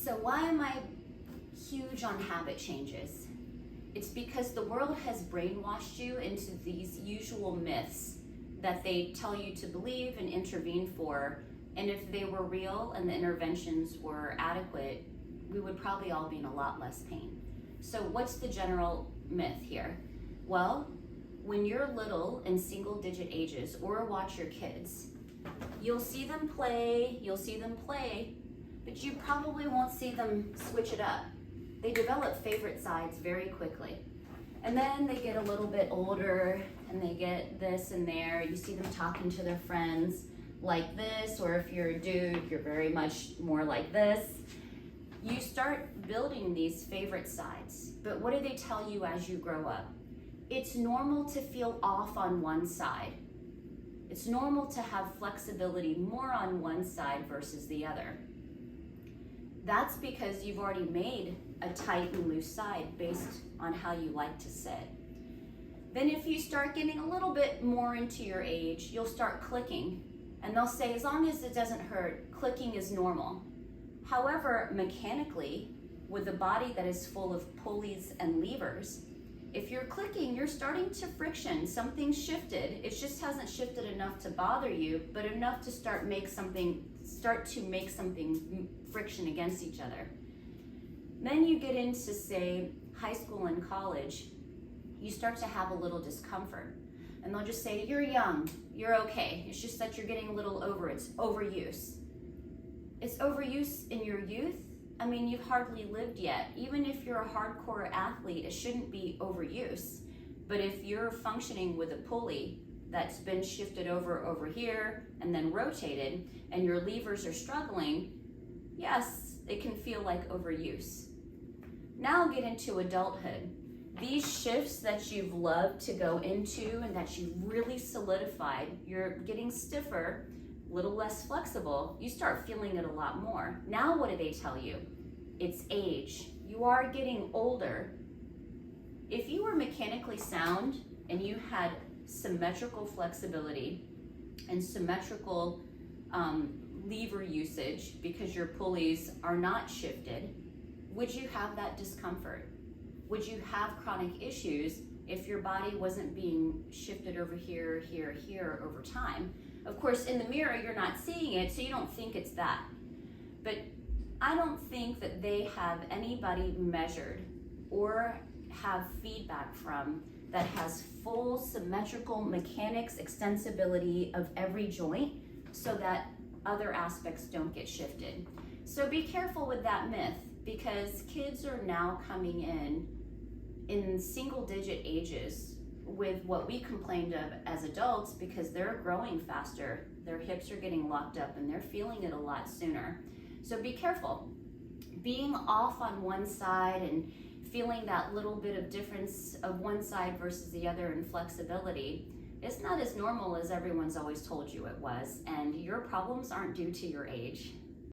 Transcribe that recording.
So why am I huge on habit changes? It's because the world has brainwashed you into these usual myths that they tell you to believe and intervene for. And if they were real and the interventions were adequate, we would probably all be in a lot less pain. So what's the general myth here? Well, when you're little in single digit ages, or watch your kids, you'll see them play, but you probably won't see them switch it up. They develop favorite sides very quickly. And then they get a little bit older and they get this and there. You see them talking to their friends like this, or if you're a dude, you're very much more like this. You start building these favorite sides. But what do they tell you as you grow up? It's normal to feel off on one side. It's normal to have flexibility more on one side versus the other. That's because you've already made a tight and loose side based on how you like to sit. Then if you start getting a little bit more into your age, you'll start clicking. And they'll say, as long as it doesn't hurt, clicking is normal. However, mechanically, with a body that is full of pulleys and levers, if you're clicking, you're starting to friction. Something's shifted. It just hasn't shifted enough to bother you, but enough to start to make something friction against each other. Then you get into, say, high school and college, you start to have a little discomfort. And they'll just say, you're young, you're okay. It's just that you're getting a little it's overuse. It's overuse in your youth. I mean, you've hardly lived yet. Even if you're a hardcore athlete, it shouldn't be overuse. But if you're functioning with a pulley that's been shifted over here and then rotated, and your levers are struggling, yes, it can feel like overuse. Now get into adulthood. These shifts that you've loved to go into and that you've really solidified, you're getting stiffer, a little less flexible, you start feeling it a lot more. Now what do they tell you? It's age. You are getting older. If you were mechanically sound and you had symmetrical flexibility and symmetrical lever usage because your pulleys are not shifted, would you have that discomfort? Would you have chronic issues if your body wasn't being shifted over here over time? Of course, in the mirror, you're not seeing it, so you don't think it's that. But I don't think that they have anybody measured or have feedback from that has full symmetrical mechanics, extensibility of every joint so that other aspects don't get shifted. So be careful with that myth, because kids are now coming in single digit ages with what we complained of as adults, because they're growing faster, their hips are getting locked up and they're feeling it a lot sooner. So be careful. Being off on one side and feeling that little bit of difference of one side versus the other in flexibility, it's not as normal as everyone's always told you it was, and your problems aren't due to your age.